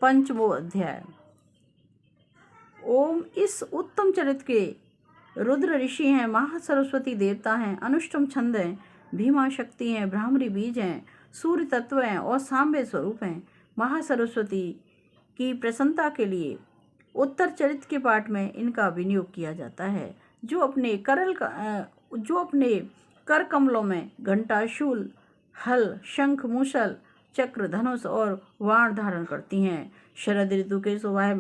5वां अध्याय। ओम। इस उत्तम चरित्र के रुद्र ऋषि हैं, महासरस्वती देवता हैं, अनुष्टुम छंद हैं, भीमा शक्ति हैं, भ्रामरी बीज हैं, सूर्य तत्व हैं और सांबे स्वरूप हैं। महासरस्वती की प्रसन्नता के लिए उत्तर चरित्र के पाठ में इनका विनियोग किया जाता है, जो अपने कर कमलों में घंटा, शूल, हल, शंख, मूसल, चक्र, धनुष और वाण धारण करती हैं। शरद ऋतु के शोभा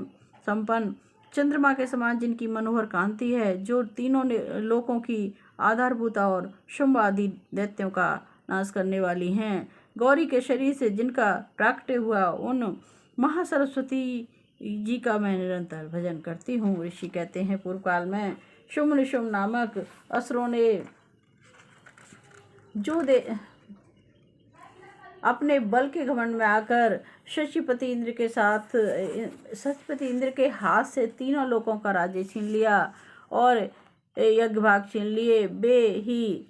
संपन्न चंद्रमा के समान जिनकी मनोहर कांति है, जो तीनों लोकों की आधारभूता और शुंभ आदि दैत्यों का नाश करने वाली हैं। गौरी के शरीर से जिनका प्राकट्य हुआ, उन महासरस्वती जी का मैं निरंतर भजन करती हूँ। ऋषि कहते हैं, पूर्व काल में शुंभ निशुंभ नामक असुरों ने जो अपने बल के घमंड में आकर शशिपति इंद्र के हाथ से तीनों लोकों का राज्य छीन लिया और यज्ञ भाग छीन लिए। वे ही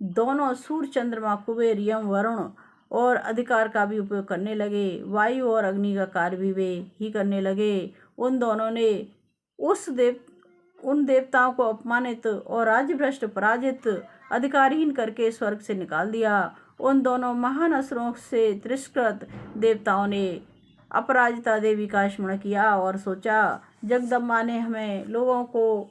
दोनों सूर्य, चंद्रमा, कुबेर, यम, वरुण और अधिकार का भी उपयोग करने लगे। वायु और अग्नि का कार्य भी वे ही करने लगे। उन दोनों ने उन देवताओं को अपमानित और राज्यभ्रष्ट, पराजित, अधिकारहीन करके स्वर्ग से निकाल दिया। उन दोनों महान असुरों से तिरस्कृत देवताओं ने अपराजिता देवी का स्मरण किया और सोचा, जगदम्बा ने हमें लोगों को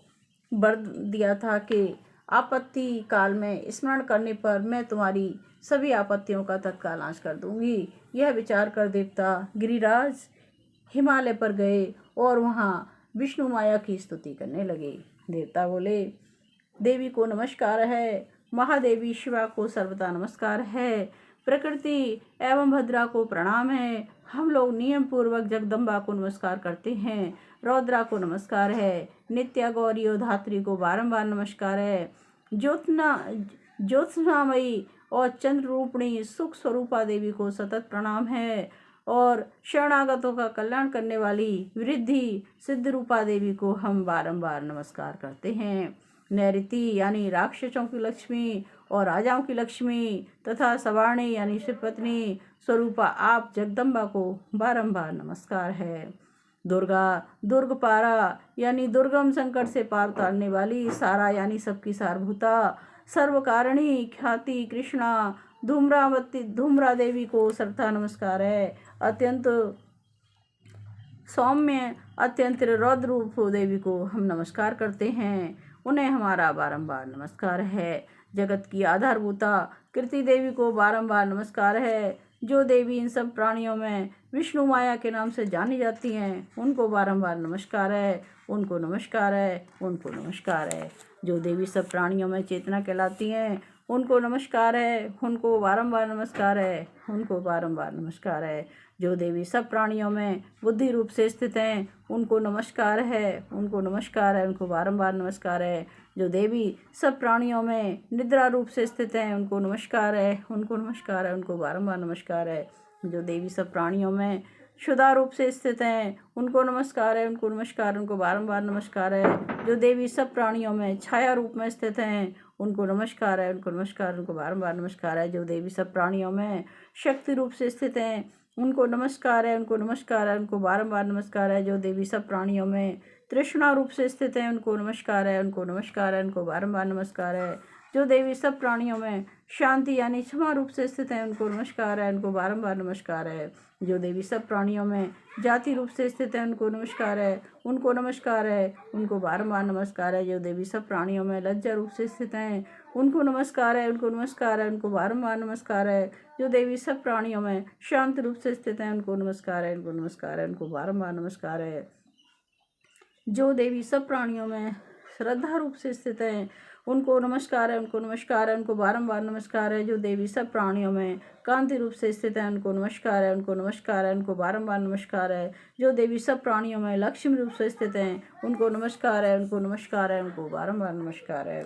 वर दिया था कि आपत्ति काल में स्मरण करने पर मैं तुम्हारी सभी आपत्तियों का तत्काल नाश कर दूंगी। यह विचार कर देवता गिरिराज हिमालय पर गए और वहाँ विष्णु माया की स्तुति करने लगे। देवता बोले, देवी को नमस्कार है, महादेवी शिवा को सर्वदा नमस्कार है, प्रकृति एवं भद्रा को प्रणाम है। हम लोग नियम पूर्वक जगदम्बा को नमस्कार करते हैं। रौद्रा को नमस्कार है, नित्या, गौरी और धात्री को बारंबार नमस्कार है। ज्योत्सनामयी और चंद्र रूपिणी सुख स्वरूपा देवी को सतत प्रणाम है और शरणागतों का कल्याण करने वाली वृद्धि सिद्ध रूपा देवी को हम बारंबार नमस्कार करते हैं। नैऋति यानी राक्षसों की लक्ष्मी और राजाओं की लक्ष्मी तथा सवाणी यानी शिवपत्नी स्वरूपा आप जगदम्बा को बारंबार नमस्कार है। दुर्गा, दुर्गपारा यानी दुर्गम संकट से पार उतारने वाली, सारा यानी सबकी सारभूता, सर्वकारिणी ख्याति कृष्णा, धूम्रा देवी को श्रद्धा नमस्कार है। अत्यंत सौम्य, अत्यंत रौद्र रूप देवी को हम नमस्कार करते हैं, उन्हें हमारा बारंबार नमस्कार है। जगत की आधारभूता कृति देवी को बारंबार नमस्कार है। जो देवी इन सब प्राणियों में विष्णु माया के नाम से जानी जाती हैं, उनको बारंबार नमस्कार है, उनको नमस्कार है, उनको नमस्कार है। जो देवी सब प्राणियों में चेतना कहलाती हैं, उनको नमस्कार है, उनको बारंबार नमस्कार है, उनको बारंबार नमस्कार है। जो देवी सब प्राणियों में बुद्धि रूप से स्थित हैं, उनको नमस्कार है, उनको नमस्कार है, उनको बारंबार नमस्कार है। जो देवी सब प्राणियों में निद्रा रूप से स्थित हैं, उनको नमस्कार है, उनको नमस्कार है, उनको बारंबार नमस्कार है। जो देवी सब प्राणियों में क्षुधा रूप से स्थित हैं, उनको नमस्कार है, उनको नमस्कार, उनको बारंबार नमस्कार है। जो देवी सब प्राणियों में छाया रूप में स्थित हैं, उनको नमस्कार है, उनको नमस्कार, उनको बारंबार नमस्कार है। जो देवी सब प्राणियों में शक्ति रूप से स्थित हैं, उनको नमस्कार है, उनको नमस्कार है, उनको बारंबार नमस्कार है। जो देवी सब प्राणियों में तृष्णा रूप से स्थित हैं, उनको नमस्कार है, उनको नमस्कार है, उनको बारंबार नमस्कार है। जो देवी सब प्राणियों में शांति यानी क्षमा रूप से स्थित हैं, उनको नमस्कार है, उनको बारंबार नमस्कार है। जो देवी सब प्राणियों में जाति रूप से स्थित है, उनको नमस्कार है, उनको नमस्कार है, उनको बारंबार नमस्कार है। जो देवी सब प्राणियों में लज्जा रूप से स्थित हैं, उनको नमस्कार है, उनको नमस्कार है, उनको बारंबार नमस्कार है। जो देवी सब प्राणियों में शांत रूप से स्थित हैं, उनको नमस्कार है, उनको नमस्कार है, उनको बारंबार नमस्कार है। जो देवी सब प्राणियों में श्रद्धा रूप से स्थित हैं, उनको नमस्कार है, उनको नमस्कार है, उनको बारंबार नमस्कार है। जो देवी सब प्राणियों में कांति रूप से स्थित है, उनको नमस्कार है, उनको नमस्कार है, उनको बारंबार नमस्कार है। जो देवी सब प्राणियों में लक्ष्मी रूप से स्थित हैं, उनको नमस्कार है, उनको नमस्कार है, उनको बारंबार नमस्कार है।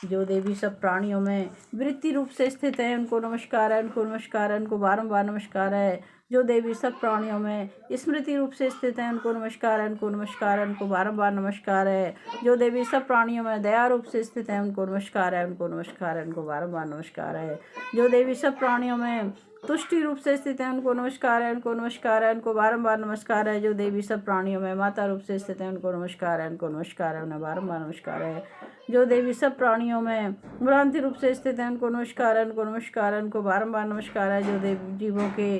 जो देवी सब प्राणियों में वृत्ति रूप से स्थित है, उनको नमस्कार है, उनको नमस्कार है, उनको बारंबार नमस्कार है। जो देवी सब प्राणियों में स्मृति रूप से स्थित है, उनको नमस्कार है, उनको नमस्कार है, उनको बारंबार नमस्कार है। जो देवी सब प्राणियों में दया रूप से स्थित है, उनको नमस्कार है, उनको नमस्कार है, उनको बारंबार नमस्कार है। जो देवी सब प्राणियों में तुष्टि रूप से स्थित है उनको नमस्कार है, उनको नमस्कार है, उनको बारंबार नमस्कार है। जो देवी सब प्राणियों में माता रूप से स्थित है उनको नमस्कार है, उनको नमस्कार है, उन्हें बारंबार नमस्कार है। जो देवी सब प्राणियों में भ्रांति रूप से स्थित है उनको नमस्कार है, उनको नमस्कार है, उनको बारंबार नमस्कार है। जो देवी जीवों के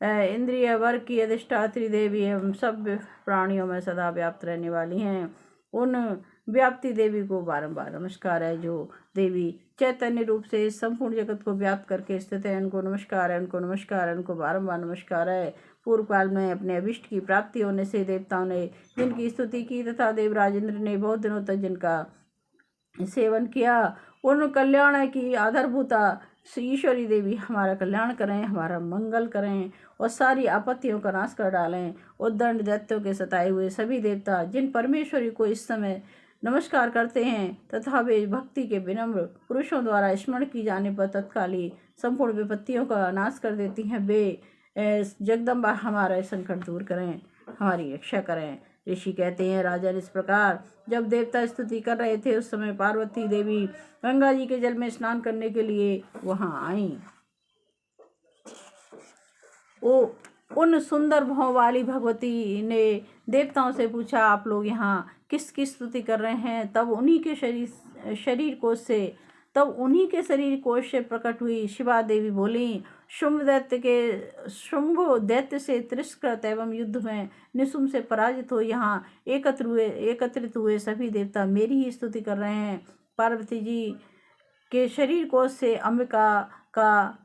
इंद्रिय वर्ग की अधिष्ठात्री देवी एवं सब प्राणियों में सदा व्याप्त रहने वाली हैं, उन व्याप्ति देवी को बारंबार नमस्कार है। जो देवी चैतन्य रूप से संपूर्ण जगत को व्याप्त करके स्थित है उनको नमस्कार है, उनको नमस्कार है, उनको बारंबार नमस्कार है। पूर्व काल में अपने अभिष्ट की प्राप्ति होने से देवताओं ने जिनकी स्तुति की तथा देवराज इंद्र ने बहुत दिनों तक जिनका सेवन किया, उन कल्याण की आधारभूता ईश्वरी देवी हमारा कल्याण करें, हमारा मंगल करें और सारी आपत्तियों का नाश कर डालें। उद्दंड दैत्यों के सताए हुए सभी देवता जिन परमेश्वरी को इस समय नमस्कार करते हैं तथा वे भक्ति के विनम्र पुरुषों द्वारा स्मरण की जाने पर तत्काली संपूर्ण विपत्तियों का नाश कर देती हैं, वे जगदम्बा हमारा संकट दूर करें, हमारी रक्षा करें। ऋषि कहते हैं, राजन इस प्रकार जब देवता स्तुति कर रहे थे उस समय पार्वती देवी गंगा जी के जल में स्नान करने के लिए वहां आईं। उन सुंदर भाव वाली भगवती ने देवताओं से पूछा, आप लोग यहाँ किसकी स्तुति कर रहे हैं? तब उन्हीं के शरीर कोश से प्रकट हुई शिवा देवी बोली, शुंभ दैत्य से तिरस्कृत एवं युद्ध में निशुंभ से पराजित हो यहाँ एकत्रित हुए सभी देवता मेरी ही स्तुति कर रहे हैं। पार्वती जी के शरीर कोश से अंबिका का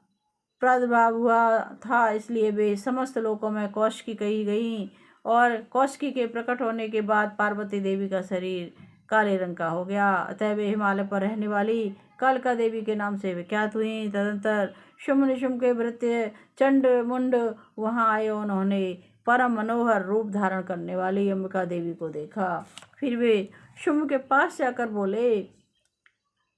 प्रादुर्भाव हुआ था, इसलिए वे समस्त लोकों में कौशिकी कही गई और कौशिकी के प्रकट होने के बाद पार्वती देवी का शरीर काले रंग का हो गया। अतः वे हिमालय पर रहने वाली कालिका देवी के नाम से विख्यात हुई। तदंतर शुंभ निशुंभ के भृत्य चंड मुंड वहां आए, उन्होंने परम मनोहर रूप धारण करने वाली अंबिका देवी को देखा। फिर वे शुंभ के पास जाकर बोले,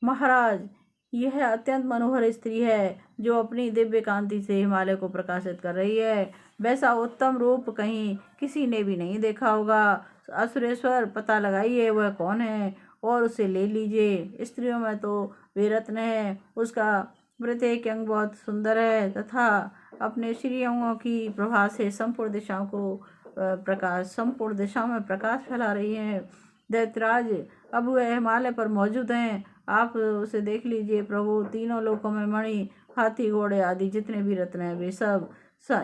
महाराज यह अत्यंत मनोहर स्त्री है जो अपनी दिव्य कांति से हिमालय को प्रकाशित कर रही है। वैसा उत्तम रूप कहीं किसी ने भी नहीं देखा होगा। असुरेश्वर पता लगाइए वह कौन है और उसे ले लीजिए। स्त्रियों में तो वे रत्न है, उसका प्रत्येक अंग बहुत सुंदर है तथा अपने श्री अंगों की प्रभा से संपूर्ण दिशाओं में प्रकाश फैला रही है। दैत्यराज अब वह हिमालय पर मौजूद हैं, आप उसे देख लीजिए प्रभु। तीनों लोकों में मणि, हाथी, घोड़े आदि जितने भी रत्न हैं वे सब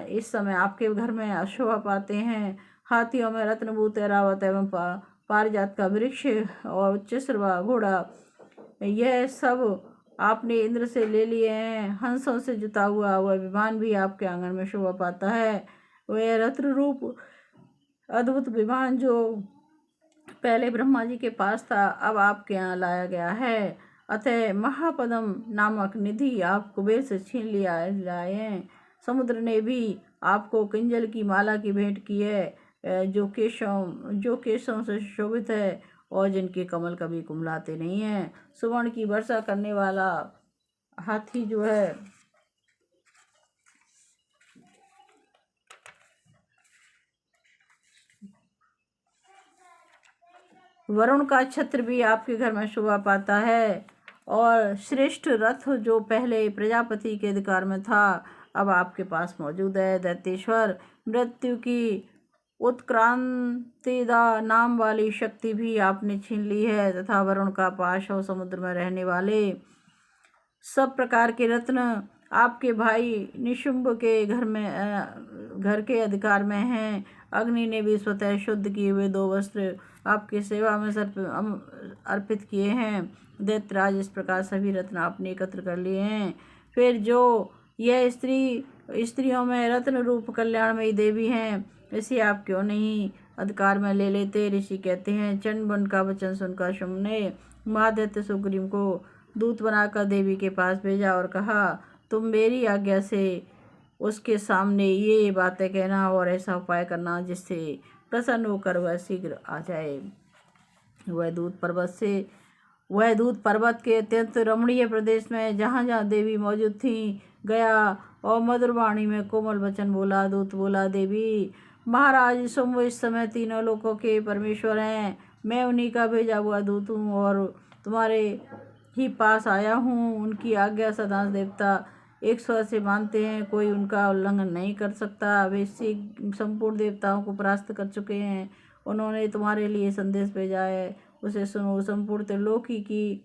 इस समय आपके घर में शोभा पाते हैं। हाथियों में रत्नभूत ऐरावत एवं पारिजात का वृक्ष और उच्चश्रवा घोड़ा, यह सब आपने इंद्र से ले लिए हैं। हंसों से जुता हुआ वह विमान भी आपके आंगन में शोभा पाता है। वह रत्न रूप अद्भुत विमान जो पहले ब्रह्मा जी के पास था अब आपके यहाँ लाया गया है। अतः महापदम नामक निधि आप कुबेर से छीन लाए हैं। समुद्र ने भी आपको किंजल की माला की भेंट की है, जो केशों से शोभित है और जिनके कमल कभी कुमलाते नहीं हैं। सुवर्ण की वर्षा करने वाला हाथी जो है वरुण का छत्र भी आपके घर में शोभा पाता है और श्रेष्ठ रथ जो पहले प्रजापति के अधिकार में था अब आपके पास मौजूद है। दैत्येश्वर मृत्यु की उत्क्रांतिदा नाम वाली शक्ति भी आपने छीन ली है तथा वरुण का पाश और समुद्र में रहने वाले सब प्रकार के रत्न आपके भाई निशुंभ के घर के अधिकार में हैं। अग्नि ने भी स्वतः शुद्ध किए हुए 2 वस्त्र आपकी सेवा में अर्पित किए हैं। दैत्यराज इस प्रकार सभी रत्न आपने एकत्र कर लिए हैं। फिर जो यह स्त्रियों में रत्न रूप कल्याणमयी देवी हैं, इसे आप क्यों नहीं अधिकार में ले लेते? ऋषि कहते हैं, चंड का वचन सुनकर शुंभ ने महादैत्य सुग्रीव को दूत बनाकर देवी के पास भेजा और कहा, तुम मेरी आज्ञा से उसके सामने ये बातें कहना और ऐसा उपाय करना जिससे प्रसन्न होकर वह शीघ्र आ जाए। वह दूत पर्वत के अत्यंत रमणीय प्रदेश में जहाँ जहाँ देवी मौजूद थी गया और मधुर वाणी में कोमल वचन बोला। दूत बोला, देवी महाराज शुंभ इस समय तीनों लोकों के परमेश्वर हैं। मैं उन्हीं का भेजा हुआ दूत हूँ और तुम्हारे ही पास आया हूँ। उनकी आज्ञा सदा देवता एक स्वर से मानते हैं, कोई उनका उल्लंघन नहीं कर सकता। वे संपूर्ण देवताओं को परास्त कर चुके हैं। उन्होंने तुम्हारे लिए संदेश भेजा है, उसे सुनो। संपूर्ण त्रिलोकी की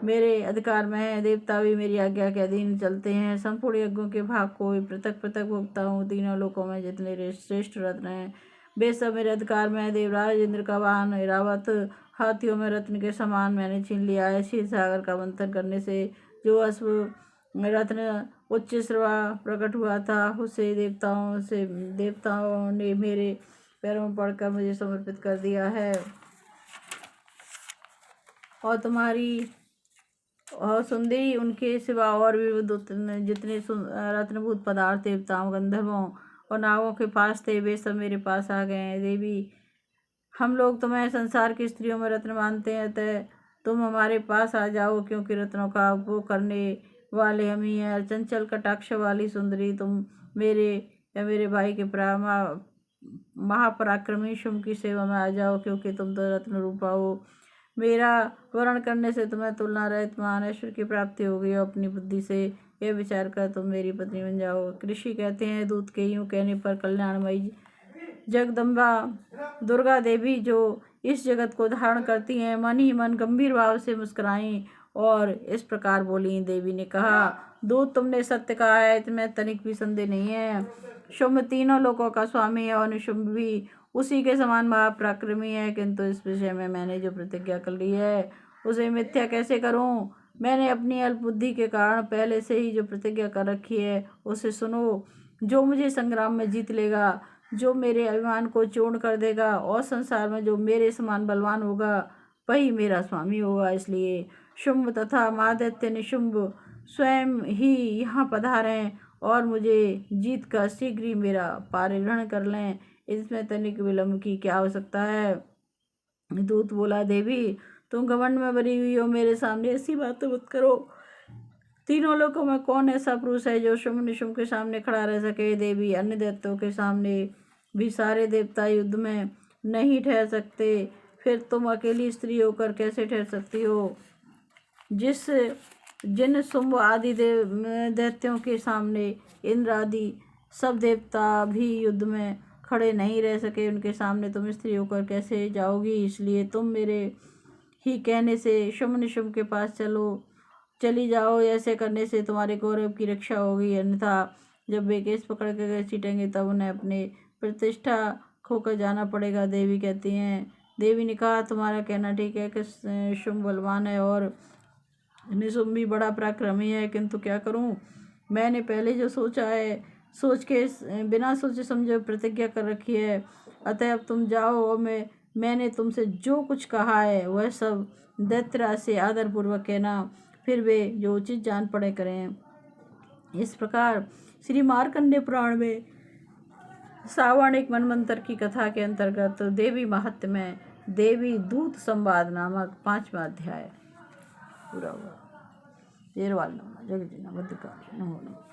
मेरे अधिकार में है, देवता भी मेरी आज्ञा के अधीन चलते हैं। संपूर्ण यज्ञों के भाग को पृथक पृथक भोगता हूँ। तीनों लोकों में जितने श्रेष्ठ रत्न हैं वे सब मेरे अधिकार में है। देवराज इंद्र का वाहन ऐरावत हाथियों में रत्न के समान मैंने छीन लिया है। क्षीर सागर का मंथन करने से जो अश्व रत्न उच्च श्रवा प्रकट हुआ था, उसे देवताओं ने मेरे पैरों में पड़कर मुझे समर्पित कर दिया है। और तुम्हारी और सुंदरी उनके सिवा और भी जितने रत्नभूत पदार्थ देवताओं, गंधर्वों और नागों के पास थे, वे सब मेरे पास आ गए हैं। देवी, हम लोग तुम्हें संसार की स्त्रियों में रत्न मानते हैं, अतः तुम हमारे पास आ जाओ, क्योंकि रत्नों का उपभोग करने वाले हम ही हैं। चंचल कटाक्ष वाली सुंदरी, तुम मेरे या मेरे भाई के महापराक्रमी शुंभ की सेवा में आ जाओ, क्योंकि तुम तो रत्न रूपा हो। मेरा वर्ण करने से तुम्हें तुलना रहित महान ऐश्वर्य की प्राप्ति होगी, और अपनी बुद्धि से यह विचार कर तुम मेरी पत्नी बन जाओ। ऋषि कहते हैं, दूत के यूँ कहने पर कल्याणमयी जगदम्बा दुर्गा देवी, जो इस जगत को धारण करती हैं, मन ही मन गंभीर भाव से मुस्कुराईं और इस प्रकार बोली। देवी ने कहा, दूत, तुमने सत्य कहा है, इसमें तनिक भी संदेह नहीं है। शुंभ तीनों लोकों का स्वामी है और निशुंभ भी उसी के समान महापराक्रमी है, किंतु इस विषय में मैंने जो प्रतिज्ञा कर ली है उसे मिथ्या कैसे करूं? मैंने अपनी अल्प बुद्धि के कारण पहले से ही जो प्रतिज्ञा कर रखी है उसे सुनो। जो मुझे संग्राम में जीत लेगा, जो मेरे अभिमान को चूर्ण कर देगा और संसार में जो मेरे समान बलवान होगा, वही मेरा स्वामी होगा। इसलिए शुंभ तथा महादैत्य निशुंभ स्वयं ही यहाँ पधारें और मुझे जीत कर शीघ्र ही मेरा पारिग्रहण कर लें। इसमें तनिक विलंब की क्या आवश्यकता है? दूत बोला, देवी, तुम घमंड में भरी हुई हो, मेरे सामने ऐसी बातें मत करो। तीनों लोकों में कौन ऐसा पुरुष है जो शुंभ निशुंभ के सामने खड़ा रह सके? देवी, अन्य दैत्यों के सामने भी सारे देवता युद्ध में नहीं ठहर सकते, फिर तुम अकेली स्त्री होकर कैसे ठहर सकती हो? जिन शुंभ आदि दैत्यों के सामने इंद्र आदि सब देवता भी युद्ध में खड़े नहीं रह सके, उनके सामने तुम स्त्री होकर कैसे जाओगी? इसलिए तुम मेरे ही कहने से शुंभ निशुंभ के पास चली जाओ। ऐसे करने से तुम्हारे गौरव की रक्षा होगी, अन्यथा जब वे केस पकड़ कर छीटेंगे तब उन्हें अपने प्रतिष्ठा खोकर जाना पड़ेगा। देवी कहती हैं, देवी ने कहा, तुम्हारा कहना ठीक है कि शुंभ बलवान है और निशुंभ भी बड़ा पराक्रमी है, किंतु क्या करूं? मैंने पहले जो सोचा है, बिना सोचे समझे प्रतिज्ञा कर रखी है, अतः अब तुम जाओ और मैंने तुमसे जो कुछ कहा है वह सब दैत्यराज से आदरपूर्वक कहना, फिर वे जो उचित जान पड़े करें। इस प्रकार श्री मार्कंडेय पुराण में सावर्णिक मनमंत्र की कथा के अंतर्गत देवी महात्म्य में देवी दूत संवाद नामक 5वां अध्याय पूरा हुआ। 13वां जगजीना भद्रकाली नमो नमः।